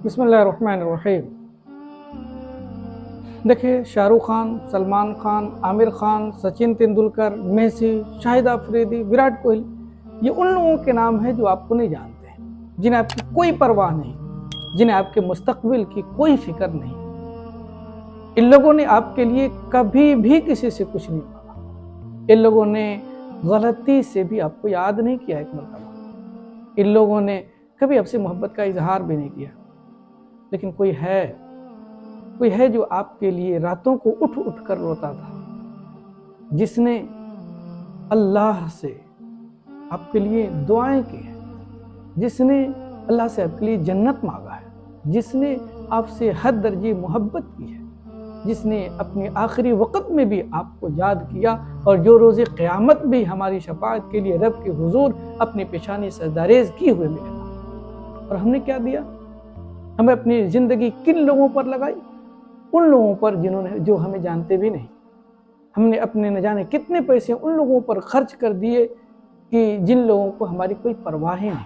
बिस्मिल्लाहिर्रहमानिर्रहीम। देखिए, शाहरुख खान, सलमान खान, आमिर खान, सचिन तेंदुलकर, मेसी, शाहिद अफरीदी, विराट कोहली, ये उन लोगों के नाम हैं जो आपको नहीं जानते हैं, जिन्हें आपकी कोई परवाह नहीं, जिन्हें आपके मुस्तकबिल की कोई फिक्र नहीं। इन लोगों ने आपके लिए कभी भी किसी से कुछ नहीं मांगा। इन लोगों ने गलती से भी आपको याद नहीं किया एक मरतबा। इन लोगों ने कभी आपसे मोहब्बत का इजहार भी नहीं किया। लेकिन कोई है जो आपके लिए रातों को उठ उठ कर रोता था, जिसने अल्लाह से आपके लिए दुआएं की है, जिसने अल्लाह से आपके लिए जन्नत मांगा है, जिसने आपसे हद दर्जे मोहब्बत की है, जिसने अपने आखिरी वक्त में भी आपको याद किया और जो रोज़े क़यामत भी हमारी शफाअत के लिए रब के हुजूर अपनी पेशानी सजदारेज किए हुए मिलेगा। और हमने क्या दिया? हमें अपनी ज़िंदगी किन लोगों पर लगाई? उन लोगों पर जो हमें जानते भी नहीं। हमने अपने न जाने कितने पैसे उन लोगों पर खर्च कर दिए कि जिन लोगों को हमारी कोई परवाह ही नहीं।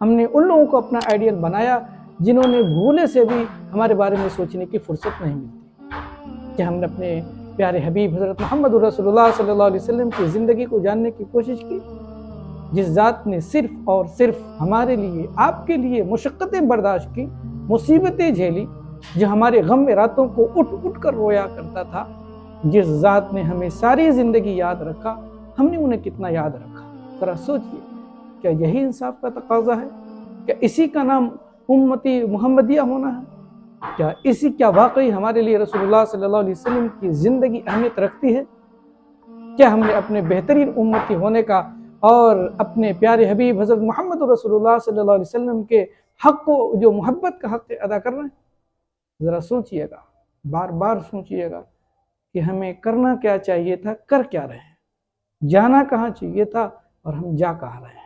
हमने उन लोगों को अपना आइडियल बनाया जिन्होंने भूले से भी हमारे बारे में सोचने की फुर्सत नहीं मिलती। कि हमने अपने प्यारे हबीब हज़रत मोहम्मद रसूलुल्लाह सल्लल्लाहु अलैहि वसल्लम की ज़िंदगी को जानने की कोशिश की, जिस ज़ात ने सिर्फ़ और सिर्फ हमारे लिए, आपके लिए मुशक्क़तें बर्दाश्त की, मुसीबतें झेली, जो हमारे गम में रातों को उठ उठ कर रोया करता था, जिस ज़ात ने हमें सारी ज़िंदगी याद रखा, हमने उन्हें कितना याद रखा? ज़रा सोचिए, क्या यही इंसाफ का तकाज़ा है? क्या इसी का नाम उम्मती मुहम्मदिया होना है? क्या वाकई हमारे लिए रसूलुल्लाह सल्लल्लाहु अलैहि वसल्लम की ज़िंदगी अहमियत रखती है? क्या हमने अपने बेहतरीन उम्मती होने का और अपने प्यारे हबीब हज़रत मोहम्मद रसूलुल्लाह सल्लल्लाहु अलैहि वसल्लम के हक़ को, जो मोहब्बत का हक़ अदा कर रहे हैं? ज़रा सोचिएगा, बार बार सोचिएगा कि हमें करना क्या चाहिए था, कर क्या रहे हैं, जाना कहाँ चाहिए था और हम जा कहाँ रहे हैं।